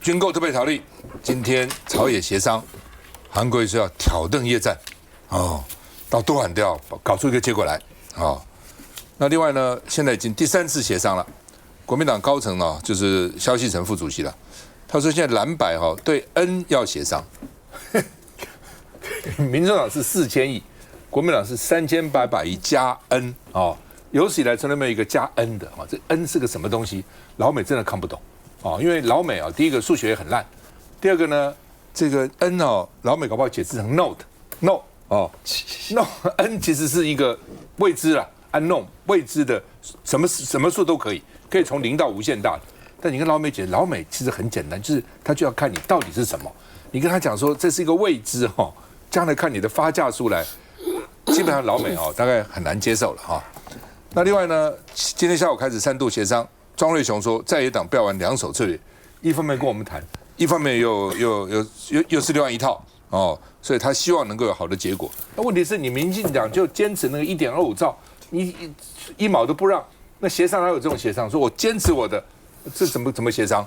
军购特别条例今天朝野协商，韩国是要挑灯夜战，到多晚都要搞出一个结果来那另外呢，现在已经第3次协商了，国民党高层呢就是萧锡成副主席了，他说现在蓝白对 N 要协商，民众党是4000亿，国民党是3800亿加 N 有史以来从来没有一个加 N 的这 N 是个什么东西？老美真的看不懂因为老美第一个数学也很烂，第二个呢，这个 N 老美搞不好解释成 no N 其实是一个未知啦 unknown 未知的什么数都可以从0到无限大的。但你跟老美解释，老美其实很简单，就是他就要看你到底是什么。你跟他讲说这是一个未知将来看你的发价出来，基本上老美大概很难接受了那另外呢，今天下午开始3度协商，庄瑞雄说在野党不要玩2手策略，一方面跟我们谈，一方面又是另外一套所以他希望能够有好的结果。那问题是你民进党就坚持那个1.25兆，你1毛都不让，那协商哪有这种协商？说我坚持我的，这怎么协商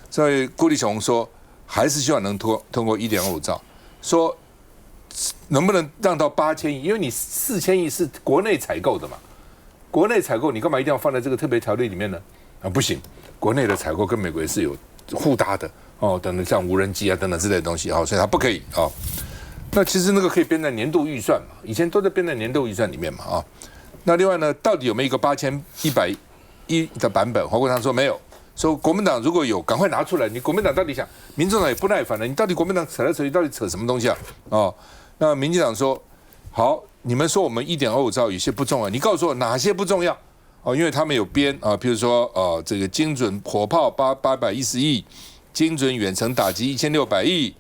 所以顾立雄说还是希望能通过1.25兆，说能不能让到8000亿？因为你4000亿是国内采购的嘛，国内采购你干嘛一定要放在这个特别条例里面呢？不行，国内的采购跟美国是有互搭的等等，像无人机等等之类的东西所以它不可以那其实那个可以编在年度预算嘛，以前都在编在年度预算里面嘛那另外呢，到底有没有一个8100亿的版本？黄国昌说没有，说国民党如果有，赶快拿出来。你国民党到底想，民众党也不耐烦了，你到底国民党扯来扯去，到底扯什么东西那民进党说好，你们说我们1.25兆有些不重要，你告诉我哪些不重要因为他们有编譬如说这个精准火炮810亿，精准远程打击1600亿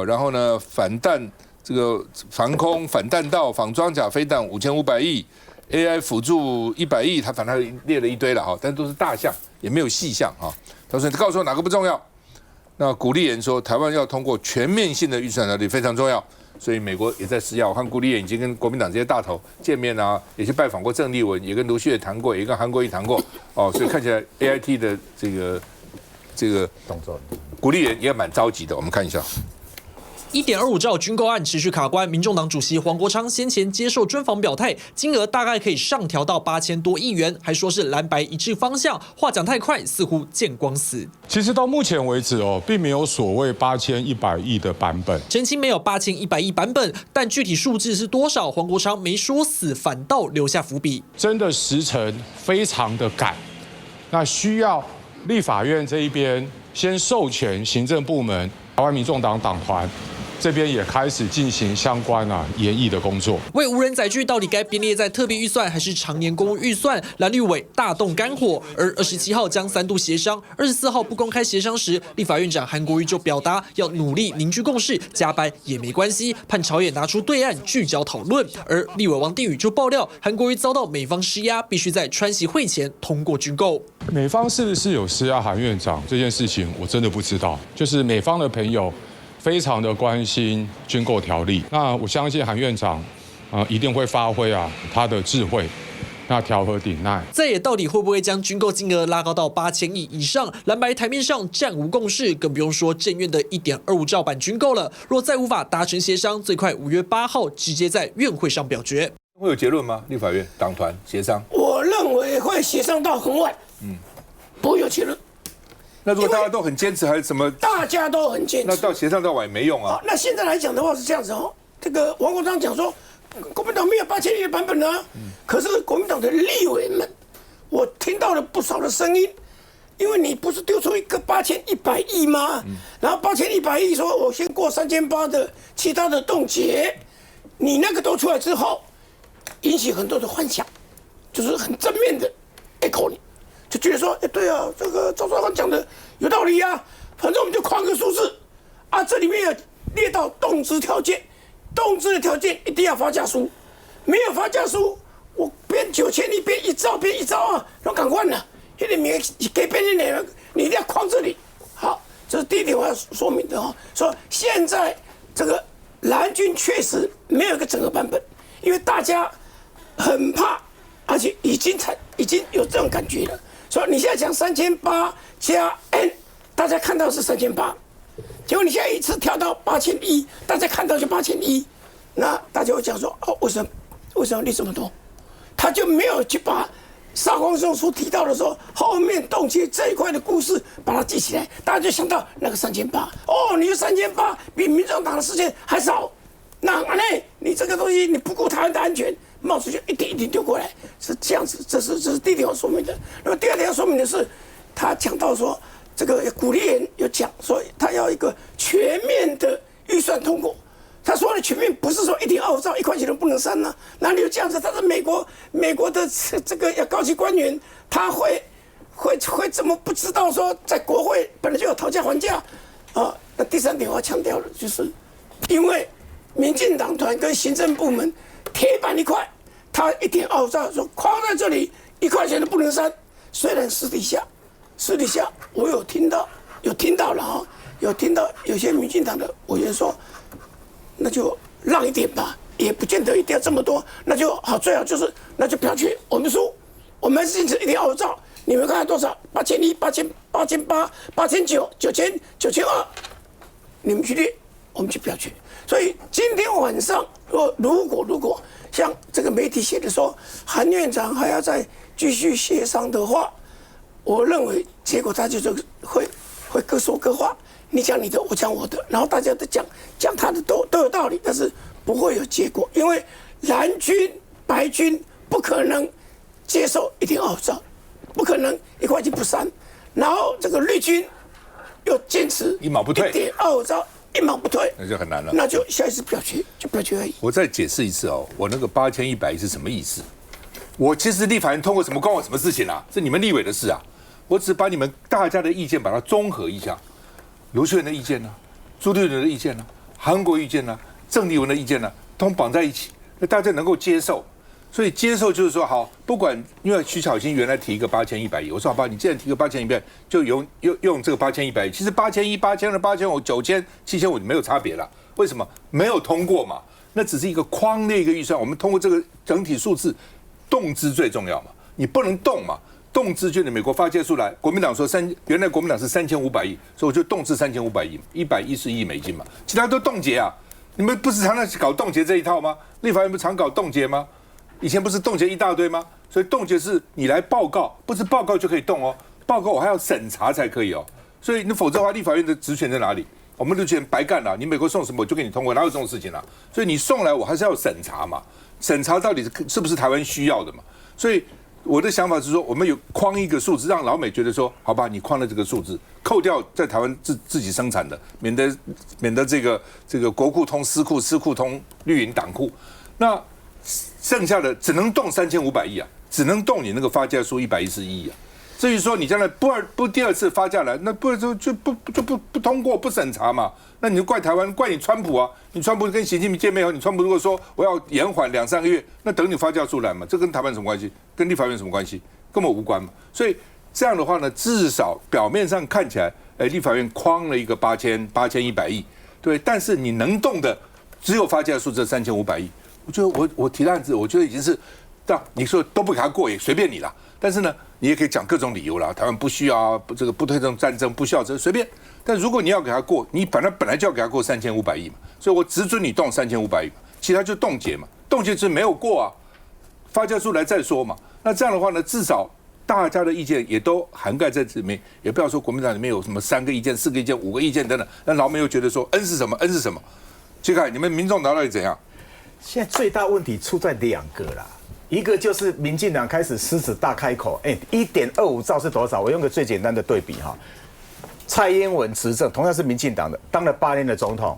然后呢反弹这个防空反弹道仿装甲飞弹5500亿，AI 辅助100亿，他反正列了一堆了但都是大项，也没有细项他说你告诉我哪个不重要？那古立言说台湾要通过全面性的预算条例非常重要，所以美国也在施压。我看古立言已经跟国民党这些大头见面也去拜访过郑丽文，也跟卢旭也谈过，也跟韩国瑜谈过所以看起来 AIT 的这个动作，古立言也蛮着急的。我们看一下。1.25兆军购案持续卡关，民众党主席黄国昌先前接受专访表态，金额大概可以上调到8000多亿元，还说是蓝白一致方向。话讲太快，似乎见光死。其实到目前为止并没有所谓8100亿的版本，澄清没有8100亿版本，但具体数字是多少，黄国昌没说死，反倒留下伏笔。真的时程非常的赶，那需要立法院这一边先授权行政部门，台湾民众党党团。这边也开始进行相关研议的工作。为无人载具到底该编列在特别预算还是常年公务预算？蓝绿委大动肝火。而27号将3度协商，24号不公开协商时，立法院长韩国瑜就表达要努力凝聚共识，加班也没关系，盼朝野拿出对岸聚焦讨论。而立委王定宇就爆料，韩国瑜遭到美方施压，必须在川习会前通过军购。美方是不是有施压韩院长这件事情，我真的不知道。就是美方的朋友。非常的关心军购条例，那我相信韩院长一定会发挥他的智慧，那调和顶耐。在野到底会不会将军购金额拉高到8000亿以上？蓝白台面上暂无共识，更不用说政院的1.25兆版军购了。若再无法达成协商，最快5月8号直接在院会上表决。会有结论吗？立法院党团协商？我认为会协商到很晚，不会有结论。那如果大家都很坚持，还是什么？大家都很坚持，那到协商到晚也没用啊。那现在来讲的话是这样子这个王国昌讲说，国民党没有8000亿的版本呢，可是国民党的立委们，我听到了不少的声音，因为你不是丢出一个8100亿吗？然后8100亿说我先过3800的其他的冻结，你那个都出来之后，引起很多的幻想，就是很正面的 echo 你。就觉得说，对啊，这个赵少康讲的有道理啊，反正我们就框个数字这里面有列到动资条件，动资的条件一定要发价书，没有发价书，我编9000亿编1兆编1兆都赶快了，那个名给编的内容你一定要框这里。好，这是第一点我要说明的说现在这个蓝军确实没有一个整个版本，因为大家很怕，而且已经有这种感觉了。所以你现在讲3800+N，大大家看到是3800，结果你现在一次调到8100，大家看到就8100，那大家会讲说哦，为什么你这么多？他就没有去把沙光松书提到的时候，后面冻结这一块的故事把它记起来，大家就想到那个3800，哦，你的3800比民众党的4000还少，那你这个东西你不顾台湾的安全，帽子就一点一点丢过来，是这样子，这是第一点要说明的。那么第二点要说明的是，他讲到说这个古立言有讲说他要一个全面的预算通过。他说的全面不是说1.25兆1块钱都不能删呢、哪里有这样子？他是美国的这个高级官员，他会怎么不知道说在国会本来就有讨价还价啊？那第三点我要强调的就是，因为民进党团跟行政部门铁板一块，他1.25兆说框在这里1块钱都不能删。虽然私底下我有听到了啊，有听到有些民进党的委员说。那就让一点吧，也不见得一定要这么多，那就好，最好就是那就表决，我们输，我们还是坚持1.25兆，你们看多少？8100、8000、8800、8900、9000、9200，你们去列，我们去表决。所以今天晚上，如果像这个媒体写的说，韩院长还要再继续协商的话，我认为结果他就是会各说各话。你讲你的，我讲我的，然后大家都讲他的都有道理，但是不会有结果，因为蓝军、白军不可能接受1.25兆，不可能1块钱不删，然后这个绿军又坚持一毛不退1.25兆1毛不退，那就很难了。那就下一次表决就表决而已。我再解释一次哦，我那个8100亿是什么意思？我其实立法院通过什么关我什么事情啊？是你们立委的事啊，我只把你们大家的意见把它综合一下。卢秀燕的意见呢、朱立伦的意见呢、韩国意见呢、郑丽文的意见呢，通绑在一起，那大家能够接受。所以接受就是说，好，不管因为徐巧芯原来提一个8100亿，我说好吧，你既然提个8100亿，就用这个8100亿。其实8100、8200、8500、9000、7000，没有差别了。为什么？没有通过嘛，那只是一个框列一个预算，我们通过这个整体数字，动资最重要嘛，你不能动嘛。动资就美国发借出来，国民党说原来国民党是3500亿，所以我就动资3500亿，111亿美金嘛，其他都冻结啊！你们不是常常搞冻结这一套吗？立法院不是常搞冻结吗？以前不是冻结一大堆吗？所以冻结是你来报告，不是报告就可以动哦，报告我还要审查才可以哦。所以你否则的话，立法院的职权在哪里？我们的职权白干了，你美国送什么我就给你通过，哪有这种事情啊？所以你送来我还是要审查嘛，审查到底是不是台湾需要的嘛？所以。我的想法是说，我们有框一个数字，让老美觉得说，好吧，你框了这个数字，扣掉在台湾自己生产的，免得这个国库通私库，私库通绿营党库，那剩下的只能动3500亿啊，只能动你那个发价数111亿啊。至于说你将来不第二次发价来，那不通过不审查嘛，那你就怪台湾，怪你川普啊！你川普跟习近平见面后，你川普如果说我要延缓2、3个月，那等你发价出来嘛，这跟台湾有什么关系？跟立法院有什么关系？根本无关嘛。所以这样的话呢，至少表面上看起来，立法院框了一个8100亿，对，但是你能动的只有发价数这3500亿。我觉得我提的案子，我觉得已经是，你说都不给他过也随便你啦。但是呢，你也可以讲各种理由啦，台湾不需要啊，这个不推动战争，不需要这随便。但如果你要给他过，你本来就要给他过3500亿嘛，所以我只准你动3500亿嘛，其他就冻结嘛，冻结是没有过啊，发价出来再说嘛。那这样的话呢，至少大家的意见也都涵盖在这里面，也不要说国民党里面有什么3个意见、4个意见、5个意见等等，那老美又觉得说 N 是什么 N 是什么？去看你们民众党到底怎样？现在最大问题出在2个啦。一个就是民进党开始狮子大开口，1.25兆是多少？我用个最简单的对比哈，蔡英文执政同样是民进党的，当了8年的总统，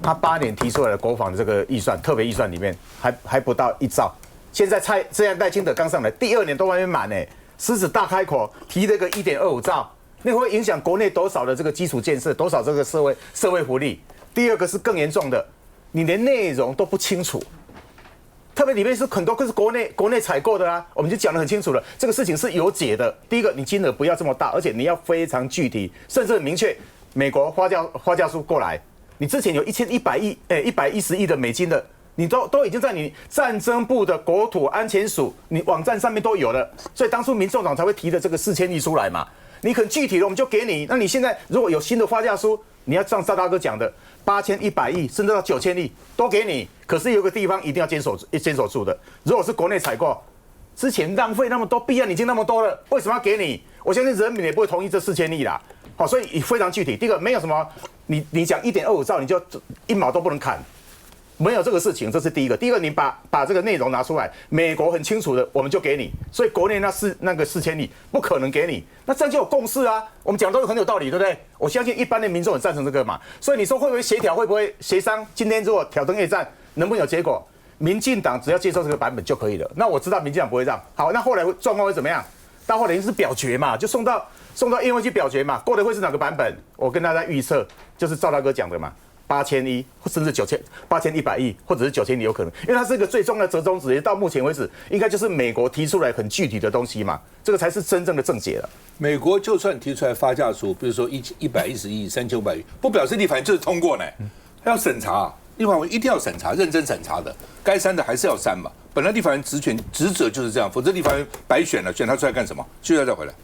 他8年提出来的国防的这个预算特别预算里面还不到1兆，现在赖清德刚上来，第2年都还没满呢，狮子大开口提了个1.25兆，那会影响国内多少的这个基础建设，多少这个社会福利？第2个是更严重的，你连内容都不清楚。特别里面是很多是国内采购的啊，我们就讲得很清楚了，这个事情是有解的。第一个，你金额不要这么大，而且你要非常具体，甚至很明确。美国花价数过来，你之前有1100亿，110亿的美金的，你都已经在你战争部的国土安全署你网站上面都有了，所以当初民众党才会提的这个4000亿出来嘛。你很具体的我们就给你。那你现在如果有新的发价书，你要像赵大哥讲的8100亿，甚至到9000亿都给你。可是有个地方一定要坚守住的，如果是国内采购，之前浪费那么多，弊案已经那么多了，为什么要给你？我相信人民也不会同意这4000亿啦。好，所以非常具体。第一个没有什么，你讲1.25兆，你就1毛都不能砍。没有这个事情，这是第一个。第一个，你把这个内容拿出来，美国很清楚的，我们就给你。所以国内那个4000亿不可能给你，那这样就有共识啊。我们讲的都很有道理，对不对？我相信一般的民众也赞成这个嘛。所以你说会不会协调，会不会协商？今天如果挑灯夜战，能不能有结果？民进党只要接受这个版本就可以了。那我知道民进党不会让。好，那后来状况会怎么样？到后来是表决嘛，就送到议会去表决嘛。过的会是哪个版本？我跟大家预测，就是赵大哥讲的嘛。8000亿，甚至8100亿，或者是9000亿有可能，因为它是一个最重要的折中值，到目前为止，应该就是美国提出来很具体的东西嘛，这个才是真正的正解了。美国就算提出来发价书，比如说110亿、3500亿，不表示立法院就是通过呢，他要审查，立法院一定要审查，认真审查的，该删的还是要删嘛。本来立法院职责就是这样，否则立法院白选了，选他出来干什么？休息再回来。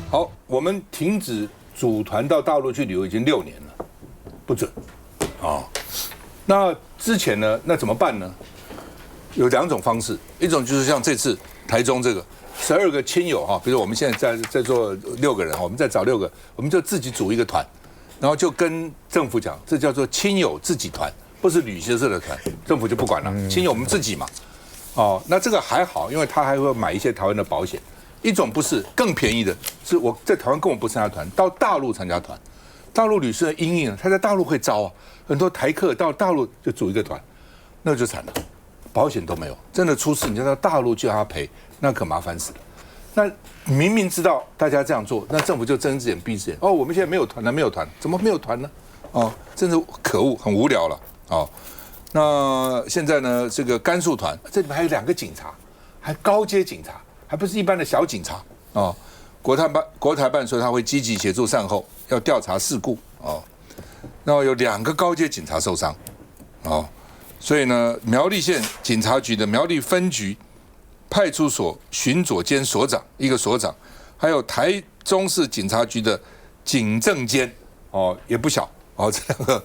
好，我们停止组团到大陆去旅游已经6年了，不准啊。那之前呢？那怎么办呢？有2种方式，一种就是像这次台中这个12个亲友哈，比如我们现在在座6个人，我们再找6个，我们就自己组一个团，然后就跟政府讲，这叫做亲友自己团，不是旅行社的团，政府就不管了，亲友我们自己嘛。哦，那这个还好，因为他还会买一些台湾的保险。一种不是更便宜的，是我在台湾根本不参加团，到大陆参加团，大陆旅社因应他在大陆会招啊，很多台客到大陆就组一个团，那就惨了，保险都没有，真的出事，你就到大陆就要他赔，那可麻烦死了。那明明知道大家这样做，那政府就睁一只眼闭一只眼。哦，我们现在没有团了，没有团，怎么没有团呢？哦，真是可恶，很无聊了。哦，那现在呢，这个甘肃团这里面还有2个警察，还高阶警察。还不是一般的小警察哦，国台办说他会积极协助善后，要调查事故哦。然后有2个高阶警察受伤哦，所以呢，苗栗县警察局的苗栗分局派出所巡佐兼所长一个所长，还有台中市警察局的警政监哦也不小哦，这2个。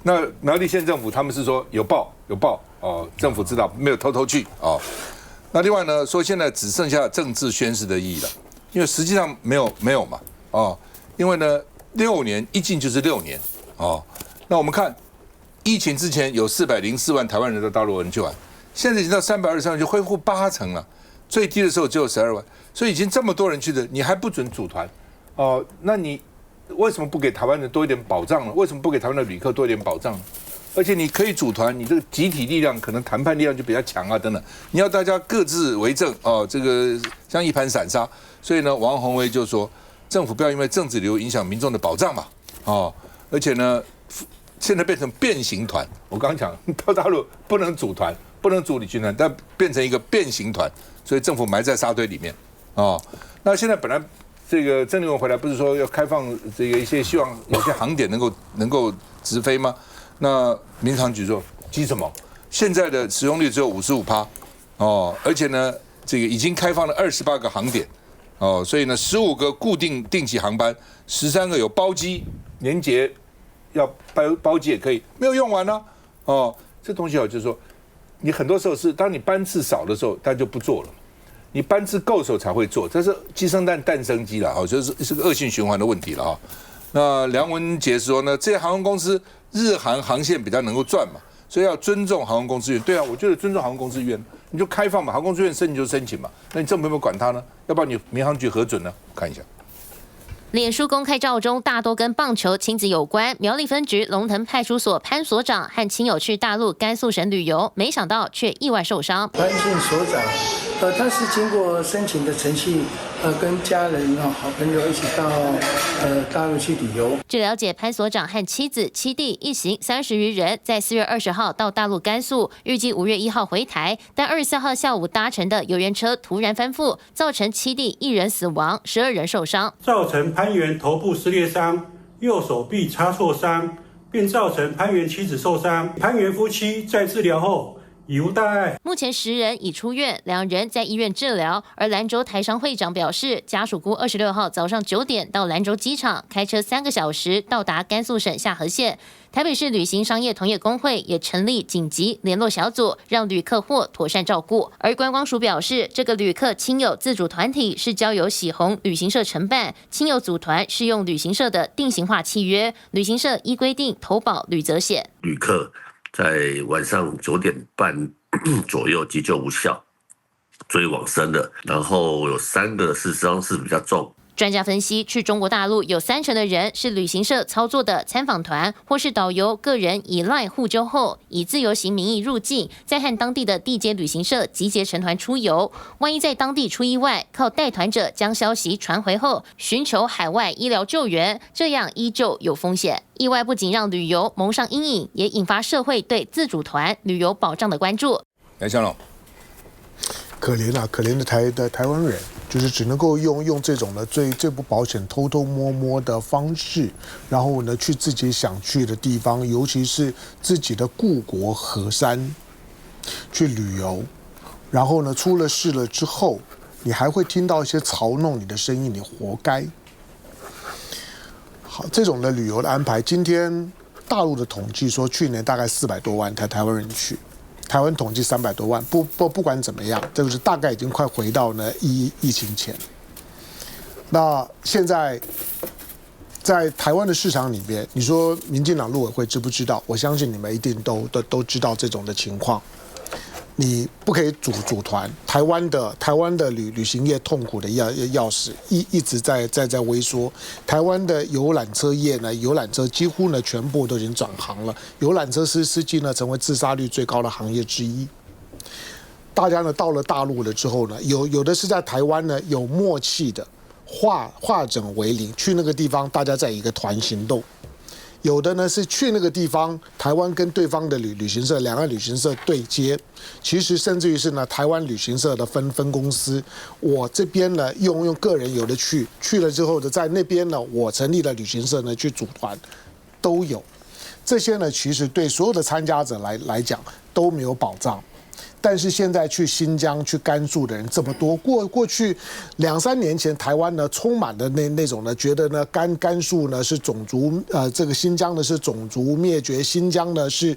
那苗栗县政府他们是说有报哦，政府知道没有偷偷去哦。那另外呢，说现在只剩下政治宣示的意义了，因为实际上没有嘛，哦，因为呢6年一进就是6年，哦，那我们看疫情之前有404万台湾人到大陆去玩，现在已经到323万，就恢复80%了，最低的时候只有12万，所以已经这么多人去的，你还不准组团，哦，那你为什么不给台湾人多一点保障呢？为什么不给台湾的旅客多一点保障呢？而且你可以组团，你这个集体力量可能谈判力量就比较强啊，等等。你要大家各自为政哦，这个像一盘散沙。所以呢，王宏威就说，政府不要因为政治理由影响民众的保障嘛，哦，而且呢，现在变成变形团。我刚刚讲到大陆不能组团，不能组旅行团，但变成一个变形团，所以政府埋在沙堆里面哦。那现在本来这个郑丽文回来不是说要开放这个一些希望有些航点能够直飞吗？那民航局说急什么？现在的使用率只有55%，哦，而且呢，这个已经开放了28个航点，哦，所以呢，15个固定定期航班，13个有包机，年节要包机也可以，没有用完呢，哦，这东西啊，就是说，你很多时候是当你班次少的时候，大家就不做了，你班次够的时候才会做，这是鸡生蛋，蛋生鸡了，哦，就是个恶性循环的问题了啊。那梁文杰说呢，这些航空公司日韩航线比较能够赚嘛，所以要尊重航空公司意愿。对啊，我觉得尊重航空公司意愿，你就开放嘛，航空公司意愿申请就申请嘛，那你政府有没有管他呢？要不然你民航局核准呢？看一下。脸书公开照中大多跟棒球亲子有关。苗栗分局龙腾派出所潘所长和亲友去大陆甘肃省旅游，没想到却意外受伤。潘姓所长，他是经过申请的程序，跟家人好朋友一起到大陆去旅游。据了解，潘所长和妻子、妻弟一行30余人，在4月20号到大陆甘肃，预计5月1号回台，但24号下午搭乘的游园车突然翻覆，造成妻弟1人死亡，12人受伤，造成潘元头部撕裂伤，右手臂擦挫伤，并造成潘元妻子受伤。潘元夫妻在治疗后已无大碍。目前10人已出院，2人在医院治疗。而兰州台商会长表示，家属估26号早上9点到兰州机场，开车3个小时到达甘肃省夏河县。台北市旅行商业同业工会也成立紧急联络小组，让旅客获妥善照顾。而观光署表示，这个旅客亲友自主团体是交由喜鸿旅行社承办，亲友组团适用旅行社的定型化契约，旅行社依规定投保旅责险。旅客在晚上9点半左右急救无效，所以往生的。然后有3个伤势比较重。专家分析，去中国大陆有30%的人是旅行社操作的参访团，或是导游个人以赖互救后，以自由行名义入境，再和当地的地接旅行社集结成团出游。万一在当地出意外，靠带团者将消息传回后，寻求海外医疗救援，这样依旧有风险。意外不仅让旅游蒙上阴影，也引发社会对自主团旅游保障的关注。来，向龙，可怜啊，可怜的台湾人。就是只能够用这种的最不保险、偷偷摸摸的方式，然后呢去自己想去的地方，尤其是自己的故国河山去旅游，然后呢出了事了之后，你还会听到一些嘲弄你的声音，你活该。好，这种的旅游的安排，今天大陆的统计说，去年大概400多万台湾人去。台湾统计300多万，不管怎么样，这个是大概已经快回到呢疫情前。那现在在台湾的市场里面，你说民进党陆委会知不知道？我相信你们一定都知道这种的情况。你不可以组团，台湾的旅行业痛苦的要死，一直在萎缩。台湾的游览车业呢，游览车几乎呢全部都已经转行了，游览车司机呢成为自杀率最高的行业之一。大家呢到了大陆了之后呢，有的是在台湾呢有默契的化整为零，去那个地方大家在一个团行动。有的呢是去那个地方，台湾跟对方的旅行社，两岸旅行社对接，其实甚至于是呢台湾旅行社的分公司，我这边呢用个人游的去了之后呢，在那边呢我成立了旅行社呢去组团，都有。这些呢其实对所有的参加者来讲都没有保障。但是现在去新疆、去甘肃的人这么多，过去2-3年前，台湾呢充满了那种呢，觉得呢甘肃呢是种族这个新疆呢是种族灭绝，新疆呢是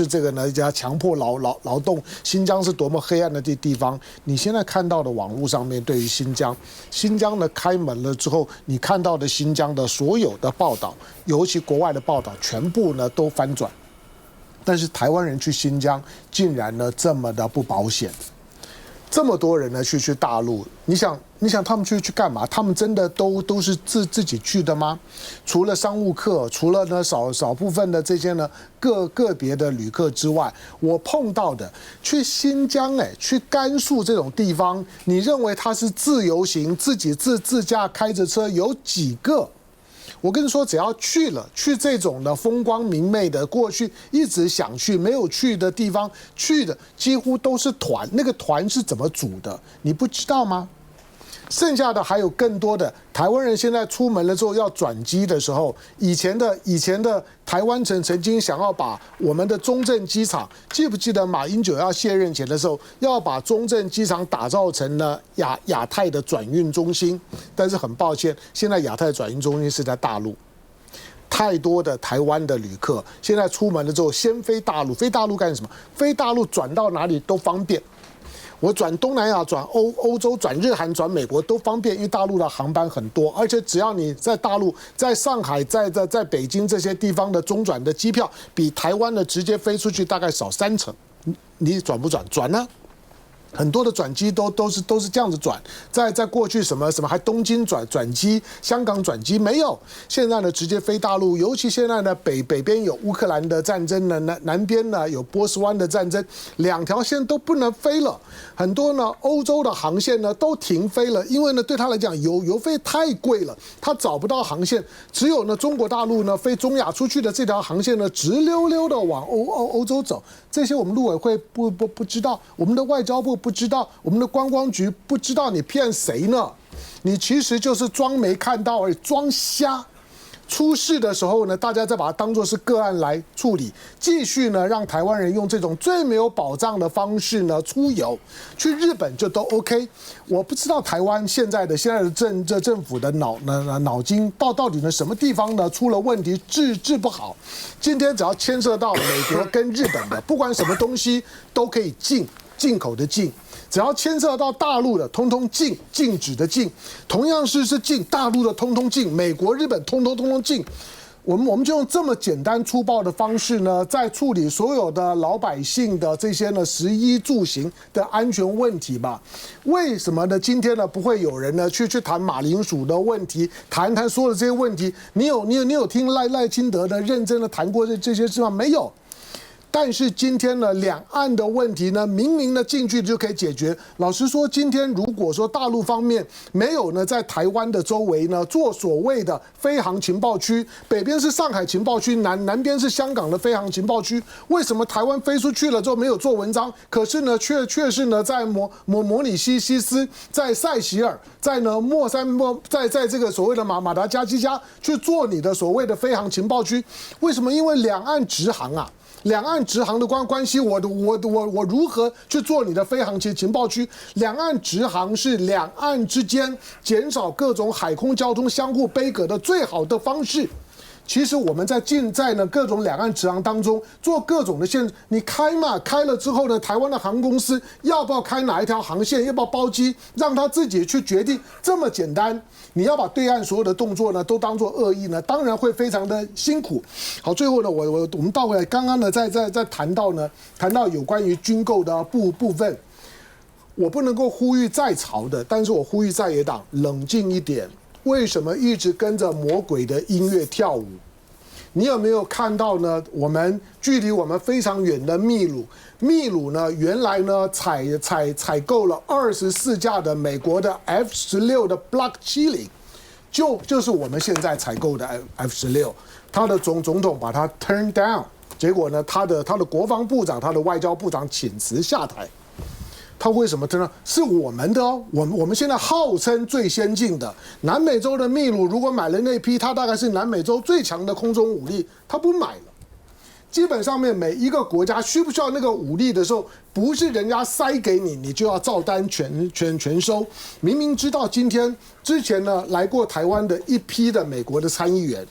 这个呢要强迫劳动，新疆是多么黑暗的地方。你现在看到的网络上面对于新疆呢开门了之后，你看到的新疆的所有的报道，尤其国外的报道，全部呢都翻转。但是台湾人去新疆竟然呢这么的不保险，这么多人呢去大陆，你想他们去干嘛？他们真的都是自己去的吗？除了商务客，除了呢少部分的这些呢个别的旅客之外，我碰到的去新疆去甘肃这种地方，你认为他是自由行，自己自驾开着车，有几个？我跟你说，只要去这种的风光明媚的，过去一直想去没有去的地方，去的几乎都是团。那个团是怎么组的，你不知道吗？剩下的还有更多的台湾人，现在出门了之后要转机的时候，以前的台湾曾经想要把我们的中正机场，记不记得马英九要卸任前的时候，要把中正机场打造成了亚太的转运中心，但是很抱歉，现在亚太转运中心是在大陆。太多的台湾的旅客现在出门了之后，先飞大陆，飞大陆干什么？飞大陆转到哪里都方便。我转东南亚、转欧洲、转日韩、转美国都方便，因为大陆的航班很多，而且只要你在大陆、在上海、在北京这些地方的中转的机票，比台湾的直接飞出去大概少30%。你转不转？转呢？很多的转机都是这样子转，在过去什么还东京转机，香港转机没有，现在呢直接飞大陆，尤其现在呢北边有乌克兰的战争呢，南边呢有波斯湾的战争，2条线都不能飞了，很多呢欧洲的航线呢都停飞了，因为呢对他来讲油费太贵了，他找不到航线，只有呢中国大陆呢飞中亚出去的这条航线呢直溜溜的往欧洲走，这些我们陆委会不知道，我们的外交部不知道，我们的观光局不知道，你骗谁呢？你其实就是装没看到而已，装瞎。出事的时候呢，大家再把它当作是个案来处理，继续呢让台湾人用这种最没有保障的方式呢出游，去日本就都 OK。我不知道台湾现在的政府的脑筋到底呢什么地方呢出了问题，治不好。今天只要牵涉到美国跟日本的，不管什么东西都可以进口的进。只要牵涉到大陆的，通通禁止的禁，同样是禁大陆的，通通禁，美国、日本通通禁。我们就用这么简单粗暴的方式呢，在处理所有的老百姓的这些呢食衣住行的安全问题吧？为什么呢？今天呢不会有人呢去谈马铃薯的问题，谈所有的这些问题？你有听赖清德的认真的谈过这些事吗？没有。但是今天呢，两岸的问题呢，明明呢进去就可以解决。老实说，今天如果说大陆方面没有呢，在台湾的周围呢做所谓的飞航情报区，北边是上海情报区，南边是香港的飞航情报区，为什么台湾飞出去了之后没有做文章？可是呢，却是呢在模拟西斯，在塞西尔，在呢在这个所谓的马达加斯加去做你的所谓的飞航情报区？为什么？因为两岸直航啊。两岸直航的关系，我如何去做你的飞航情报区？两岸直航是两岸之间减少各种海空交通相互杯葛的最好的方式。其实我们在各种两岸直航当中做各种的限制，你开了之后呢，台湾的航空公司要不要开哪一条航线，要不要包机，让他自己去决定，这么简单。你要把对岸所有的动作呢都当作恶意呢，当然会非常的辛苦。好，最后呢，我们倒回来，刚刚呢在谈到有关于军购的部分，我不能够呼吁在朝的，但是我呼吁在野党冷静一点。为什么一直跟着魔鬼的音乐跳舞？你有没有看到呢？距离我们非常远的秘鲁呢，原来呢采购了24架的美国的 F-16的 Block 70，就是我们现在采购的 F-16，他的总统把它 turn down， 结果呢，他的国防部长、他的外交部长请辞下台。他为什么turn down？是我们的哦，我们现在号称最先进的南美洲的秘鲁，如果买了那批，它大概是南美洲最强的空中武力，他不买了。基本上面每一个国家需不需要那个武力的时候，不是人家塞给你，你就要照单全收。明明知道之前呢来过台湾的一批的美国的参议员，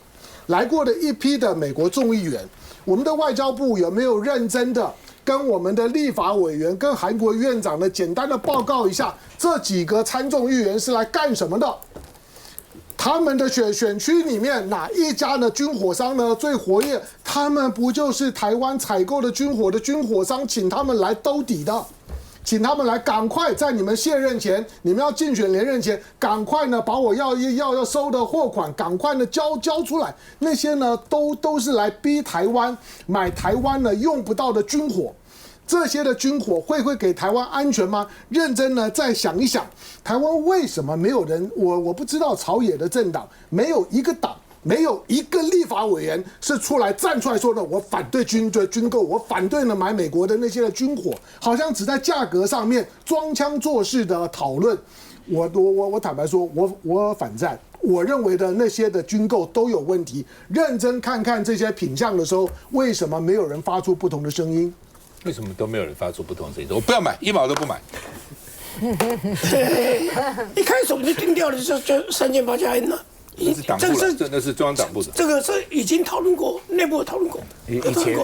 来过的一批的美国众议员，我们的外交部有没有认真的跟我们的立法委员、跟韩国院长呢简单的报告一下，这几个参众议员是来干什么的？他们的选区里面哪一家呢军火商呢最活跃？他们不就是台湾采购的军火的军火商，请他们来兜底的，请他们来赶快在你们卸任前，你们要竞选连任前，赶快呢把我要收的货款赶快呢交出来。那些呢都是来逼台湾买台湾呢用不到的军火。这些的军火会给台湾安全吗？认真呢再想一想，台湾为什么没有人？我不知道朝野的政党没有一个党，没有一个立法委员是站出来说呢，我反对军购，我反对呢买美国的那些的军火，好像只在价格上面装腔作势的讨论。我坦白说，我反战。我认为的那些的军购都有问题。认真看看这些品项的时候，为什么没有人发出不同的声音？为什么都没有人发出不同的声音？我不要买，1毛都不买。一开始我们就定调的就3000+1了。这是党部了，真的是中央党部的。这个是已经讨论过，内部有讨论过。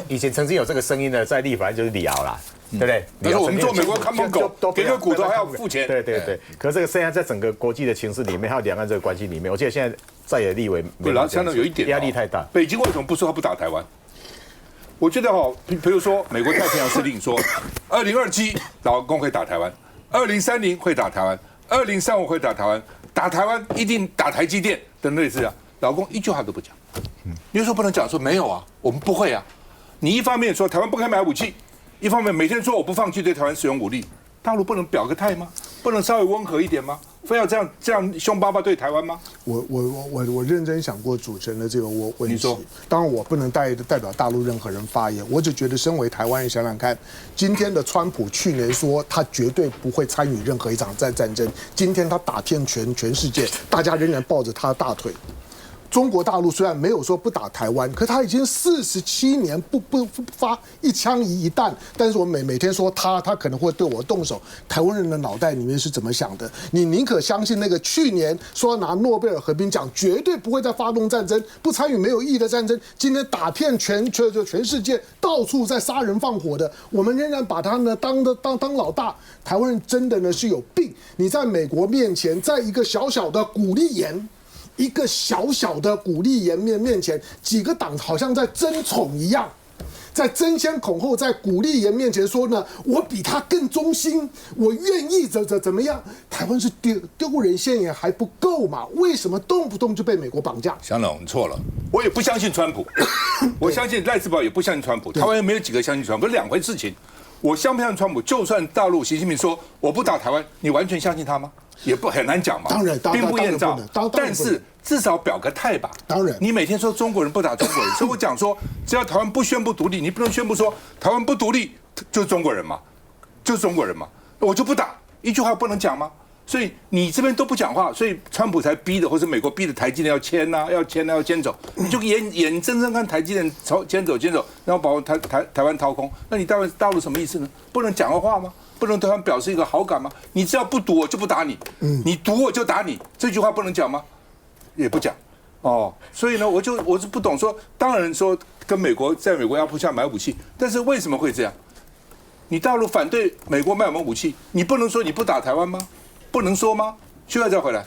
以前曾经有这个声音的，在立法院就是李敖啦，对不对？但是我们做美国看门狗，给个骨头还要付钱。对。可是这个现在在整个国际的情势里面，还有两岸这个关系里面，我记得现在在野立委对，然后相当有一点压力太大。北京为什么不说他不打台湾？我觉得比如说美国太平洋司令说，2027老共会打台湾，2030会打台湾，2035会打台湾，打台湾一定打台积电等类似啊，老共一句话都不讲。你就说不能讲，说没有啊，我们不会啊。你一方面说台湾不该买武器，一方面每天说我不放弃对台湾使用武力，大陆不能表个态吗？不能稍微温和一点吗？非要这样凶巴巴对台湾吗？我认真想过主持人的这个问题。你说，当然我不能代表大陆任何人发言，我只觉得身为台湾人，想想看，今天的川普去年说他绝对不会参与任何一场战争，今天他打遍全世界，大家仍然抱着他的大腿。中国大陆虽然没有说不打台湾，可他已经47年不发一枪一弹，但是我每天说他可能会对我动手，台湾人的脑袋里面是怎么想的？你宁可相信那个去年说拿诺贝尔和平奖，绝对不会再发动战争，不参与没有意义的战争，今天打遍全世界，到处在杀人放火的，我们仍然把他呢当老大。台湾人真的呢是有病！你在美国面前，在一个小小的鼓励岩。一个小小的鼓励岩面前，几个党好像在争宠一样，在争先恐后，在鼓励岩面前说呢，我比他更忠心，我愿意怎么样？台湾是丢人现眼还不够嘛？为什么动不动就被美国绑架？香农，你错了，我也不相信川普，我相信赖志宝也不相信川普，台湾也没有几个相信川普，两回事情。我相不相信川普？就算大陆习近平说我不打台湾，你完全相信他吗？也不很难讲嘛，当然，兵不厌诈。但是至少表个态吧。当然，你每天说中国人不打中国人，所以我讲说，只要台湾不宣布独立，你不能宣布说台湾不独立就是中国人嘛，就是中国人嘛，我就不打，一句话不能讲吗？所以你这边都不讲话，所以川普才逼的，或者美国逼的台积电要签呐，要迁走，你就眼睁睁看台积电迁走，然后把台湾掏空，那你大陆什么意思呢？不能讲话吗？不能对他们表示一个好感吗？你只要不赌我就不打你，你赌我就打你，这句话不能讲吗？也不讲，哦，所以呢，我是不懂说，当然说跟在美国压迫下买武器，但是为什么会这样？你大陆反对美国卖我们武器，你不能说你不打台湾吗？不能说吗？休息再回来。